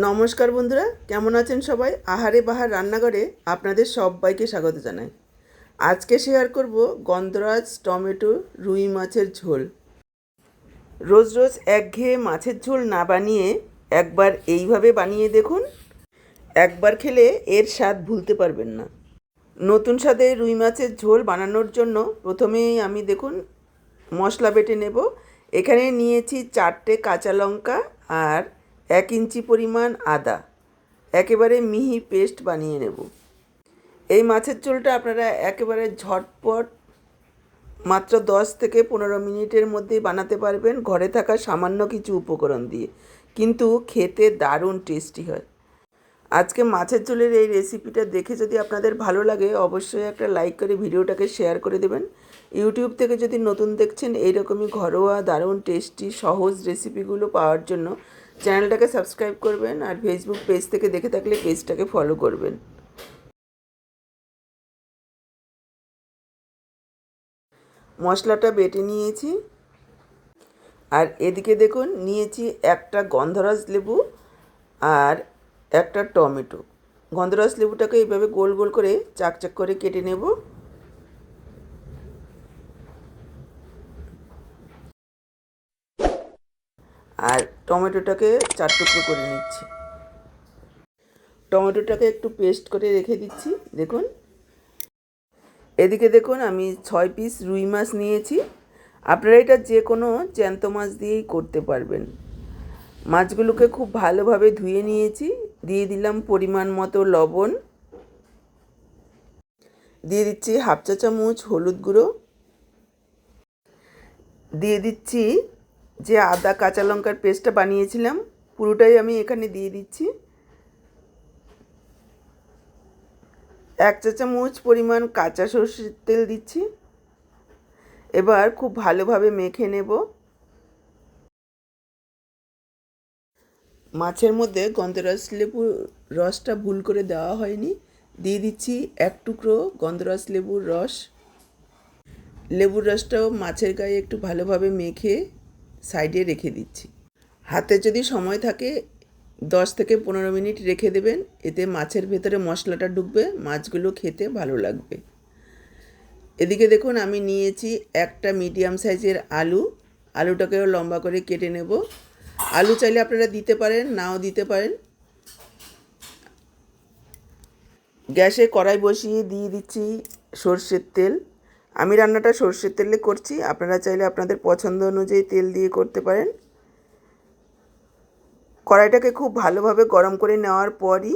নমস্কার বন্ধুরা, কেমন আছেন সবাই? আহারে বাহার রান্নাঘরে আপনাদের সবাইকে স্বাগত জানাই। আজকে শেয়ার করব গন্ধরাজ টমেটো রুই মাছের ঝোল। রোজ রোজ একঘেয়ে মাছের ঝোল না বানিয়ে একবার এইভাবে বানিয়ে দেখুন। একবার খেলে এর স্বাদ ভুলতে পারবেন না। নতুন স্বাদে রুই মাছের ঝোল বানানোর জন্য প্রথমেই আমি দেখুন মশলা বেটে নেব। এখানে নিয়েছি 4টে কাঁচা লঙ্কা আর 1 ইঞ্চি পরিমাণ আদা, একেবারে মিহি পেস্ট বানিয়ে নেব। এই মাছের ঝোলটা আপনারা একেবারে ঝটপট মাত্র 10 থেকে 15 মিনিটের মধ্যেই বানাতে পারবেন ঘরে থাকা সামান্য কিছু উপকরণ দিয়ে, কিন্তু খেতে দারুণ টেস্টি হয়। আজকে মাছের ঝোলের এই রেসিপিটা দেখে যদি আপনাদের ভালো লাগে অবশ্যই একটা লাইক করে ভিডিওটাকে শেয়ার করে দেবেন। ইউটিউব থেকে যদি নতুন দেখছেন এইরকমই ঘরোয়া দারুণ টেস্টি সহজ রেসিপিগুলো পাওয়ার জন্য চ্যানেলটাকে সাবস্ক্রাইব করবেন, আর ফেসবুক পেজ থেকে দেখে থাকলে পেজটাকে ফলো করবেন। মশলাটা বেটে নিয়েছি, আর এদিকে দেখুন নিয়েছি একটা গন্ধরাজ লেবু আর একটা টমেটো। গন্ধরাজ লেবুটাকে এইভাবে গোল গোল করে চাকচাক করে কেটে নেব। আর টমেটোটাকে 4 টুকরো করে নিচ্ছি। টমেটোটাকে একটু পেস্ট করে রেখে দিচ্ছি। দেখুন এদিকে দেখুন আমি 6 পিস রুই মাছ নিয়েছি। আপনারা এটা যে কোনো জ্যান্ত মাছ দিয়েই করতে পারবেন। মাছগুলোকে খুব ভালোভাবে ধুয়ে নিয়েছি। দিয়ে দিলাম পরিমাণ মতো লবণ, দিয়ে দিচ্ছি হাফ চা চামচ হলুদ গুঁড়ো, দিয়ে দিচ্ছি যে আদা কাঁচা লঙ্কার পেস্টটা বানিয়েছিলাম পুরোটাই আমি এখানে দিয়ে দিচ্ছি। 1 চা চামচ পরিমাণ কাঁচা সরষের তেল দিচ্ছি। এবার খুব ভালোভাবে মেখে নেব। মাছের মধ্যে গন্ধরাজ লেবুর রসটা ভুল করে দেওয়া হয়নি, দিয়ে দিচ্ছি 1 টুকরো গন্ধরাজ লেবুর রস। লেবুর রসটাও মাছের গায়ে একটু ভালোভাবে মেখে সাইডে রেখে দিচ্ছি। হাতে যদি সময় থাকে 10 থেকে 15 মিনিট রেখে দেবেন, এতে মাছের ভেতরে মশলাটা ঢুকবে, মাছগুলো খেতে ভালো লাগবে। এদিকে দেখুন আমি নিয়েছি একটা মিডিয়াম সাইজের আলুটাকেও লম্বা করে কেটে নেব। আলু চাইলে আপনারা দিতে পারেন, নাও দিতে পারেন। গ্যাসে কড়াই বসিয়ে দিয়ে দিচ্ছি সরষের তেল। আমি রান্নাটা সরষের তেলে করছি, আপনারা চাইলে আপনাদের পছন্দ অনুযায়ী তেল দিয়ে করতে পারেন। কড়াইটাকে খুব ভালোভাবে গরম করে নেওয়ার পরই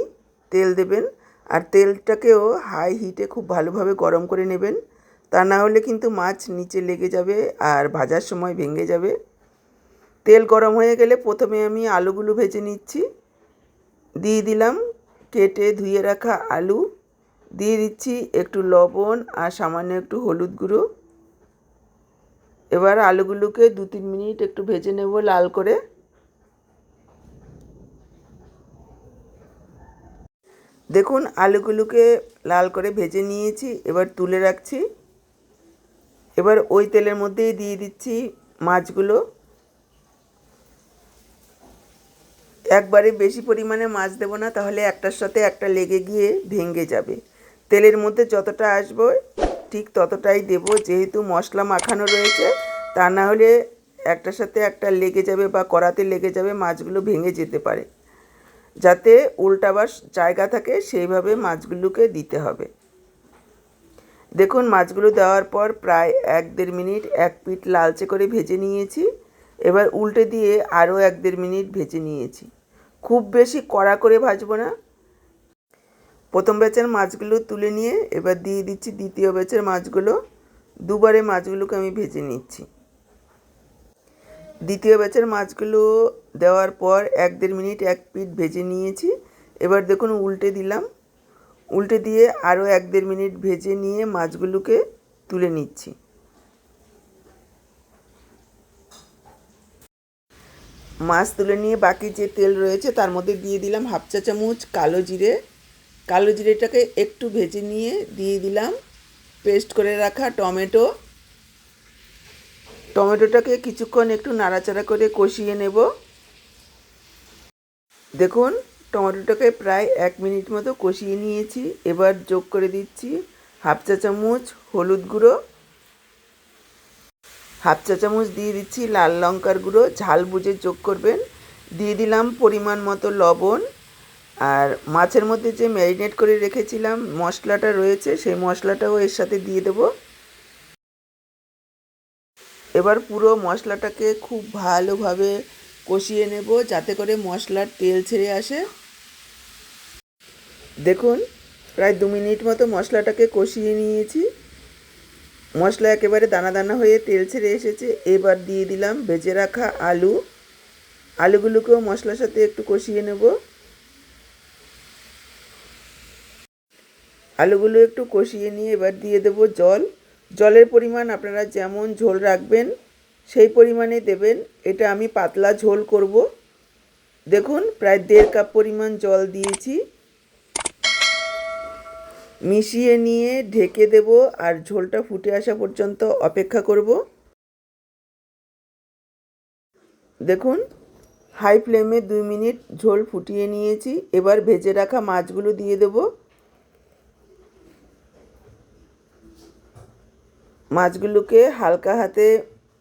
তেল দেবেন, আর তেলটাকেও হাই হিটে খুব ভালোভাবে গরম করে নেবেন, তা না হলে কিন্তু মাছ নিচে লেগে যাবে আর ভাজার সময় ভেঙে যাবে। তেল গরম হয়ে গেলে প্রথমে আমি আলুগুলো ভেজে নিচ্ছি। দিয়ে দিলাম কেটে ধুয়ে রাখা আলু, দিয়ে দিচ্ছি একটু লবণ আর সামান্য একটু হলুদ গুঁড়ো। এবার আলুগুলোকে 2-3 মিনিট একটু ভেজে নেব লাল করে। দেখুন আলুগুলোকে লাল করে ভেজে নিয়েছি, এবার তুলে রাখছি। এবার ওই তেলের মধ্যেই দিয়ে দিচ্ছি মাছগুলো। একবারে বেশি পরিমাণে মাছ দেবো না, তাহলে একটার সাথে একটা লেগে গিয়ে ভেঙে যাবে। তেলের মধ্যে যতটা আসবে ঠিক ততটাই দেব, যেহেতু মশলা মাখানো রয়েছে, তা না হলে একটার সাথে একটা লেগে যাবে বা কড়াতে লেগে যাবে, মাছগুলো ভেঙে যেতে পারে। যাতে উল্টাবার জায়গা থাকে সেইভাবে মাছগুলোকে দিতে হবে। দেখুন মাছগুলো দেওয়ার পর প্রায় 1-1.5 মিনিট এক পিঠ লালচে করে ভেজে নিয়েছি। এবার উল্টে দিয়ে আরও 1-1.5 মিনিট ভেজে নিয়েছি। খুব বেশি কড়া করে ভাজবো না। প্রথম ব্যাচের মাছগুলো তুলে নিয়ে এবার দিয়ে দিচ্ছি দ্বিতীয় ব্যাচের মাছগুলো। দুবারে মাছগুলোকে আমি ভেজে নিচ্ছি। দ্বিতীয় ব্যাচের মাছগুলো দেওয়ার পর 1-1.5 মিনিট এক পিঠ ভেজে নিয়েছি। এবার দেখুন উল্টে দিলাম, উল্টে দিয়ে আরও 1-1.5 মিনিট ভেজে নিয়ে মাছগুলোকে তুলে নিচ্ছি। মাছ তুলে নিয়ে বাকি যে তেল রয়েছে তার মধ্যে দিয়ে দিলাম হাফ চা চামচ কালো জিরে। কালো জিরেটাকে একটু ভেজে নিয়ে দিয়ে দিলাম পেস্ট করে রাখা টমেটোটাকে কিছুক্ষণ একটু নাড়াচাড়া করে কষিয়ে নেব। দেখুন টমেটোটাকে প্রায় 1 মিনিট মতো কষিয়ে নিয়েছি। এবার যোগ করে দিচ্ছি হাফ চা চামচ হলুদ গুঁড়ো, হাফ চা চামচ দিয়ে দিচ্ছি লাল লঙ্কার গুঁড়ো, ঝাল বুঝে যোগ করবেন। দিয়ে দিলাম পরিমাণ মতো লবণ, আর মাছের মধ্যে যে ম্যারিনেট করে রেখেছিলাম মশলাটা রয়েছে সেই মশলাটাও এর সাথে দিয়ে দেব। এবার পুরো মশলাটাকে খুব ভালোভাবে কষিয়ে নেব যাতে করে মশলার তেল ছেড়ে আসে। দেখুন প্রায় 2 মিনিট মতো মশলাটাকে কষিয়ে নিয়েছি। মশলা একেবারে দানা দানা হয়ে তেল ছেড়ে এসেছে। এবার দিয়ে দিলাম ভেজে রাখা আলুগুলোকেও মশলার সাথে একটু কষিয়ে নেব। আলুগুলো একটু কষিয়ে নিয়ে এবার দিয়ে দেব জল। জলের পরিমাণ আপনারা যেমন ঝোল রাখবেন সেই পরিমাণে দেবেন। এটা আমি পাতলা ঝোল করব। দেখুন প্রায় 1.5 কাপ পরিমাণ জল দিয়েছি। মিশিয়ে নিয়ে ঢেকে দেব আর ঝোলটা ফুটে আসা পর্যন্ত অপেক্ষা করব। দেখুন হাই ফ্লেমে 2 মিনিট ঝোল ফুটিয়ে নিয়েছি। এবার ভেজে রাখা মাছগুলো দিয়ে দেব। মাছগুলোকে হালকা হাতে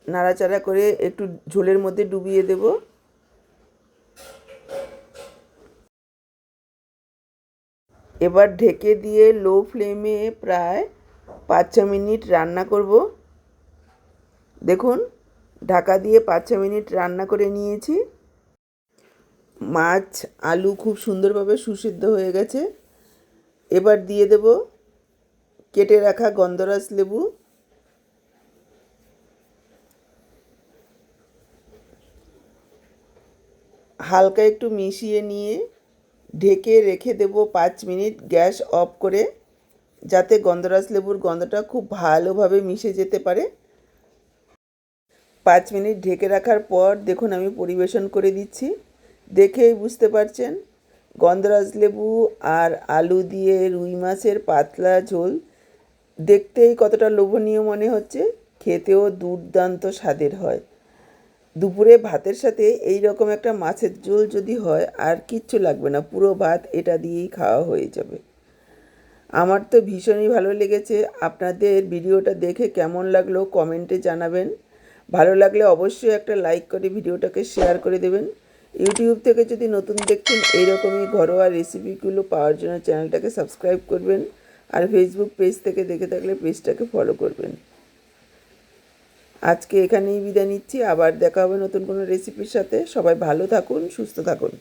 নাড়াচাড়া করে একটু ঝোলের মধ্যে ডুবিয়ে দেব। এবার ঢেকে দিয়ে লো ফ্লেমে প্রায় 5-6 মিনিট রান্না করব। দেখুন ঢাকা দিয়ে 5-6 মিনিট রান্না করে নিয়েছি। মাছ আলু খুব সুন্দরভাবে সুসিদ্ধ হয়ে গেছে। এবার দিয়ে দেব কেটে রাখা গন্ধরাজ লেবু। হালকা একটু মিশিয়ে নিয়ে ঢেকে রেখে দেব 5 মিনিট গ্যাস অফ করে, যাতে গন্ধরাজ লেবুর গন্ধটা খুব ভালোভাবে মিশে যেতে পারে। 5 মিনিট ঢেকে রাখার পর দেখুন আমি পরিবেশন করে দিচ্ছি। দেখেই বুঝতে পারছেন গন্ধরাজ লেবু আর আলু দিয়ে রুই মাছের পাতলা ঝোল দেখতেই কতটা লোভনীয় মনে হচ্ছে, খেতেও দুর্দান্ত স্বাদের হয়। দুপুরে ভাতের সাথে এই রকম একটা মাছের ঝোল যদি হয় আর কিচ্ছু লাগবে না, পুরো ভাত এটা দিয়েই খাওয়া হয়ে যাবে। আমার তো ভীষণই ভালো লেগেছে। আপনাদের ভিডিওটা দেখে কেমন লাগলো কমেন্টে জানাবেন। ভালো লাগলে অবশ্যই একটা লাইক করে ভিডিওটাকে শেয়ার করে দেবেন। ইউটিউব থেকে যদি নতুন দেখছেন এইরকমই ঘরোয়া রেসিপিগুলো পাওয়ার জন্য চ্যানেলটাকে সাবস্ক্রাইব করবেন, আর ফেসবুক পেজ থেকে দেখে থাকলে পেজটাকে ফলো করবেন। আজকে এখানেই বিদায় নিচ্ছি। আবার দেখা হবে নতুন কোনো রেসিপির সাথে। সবাই ভালো থাকুন, সুস্থ থাকুন।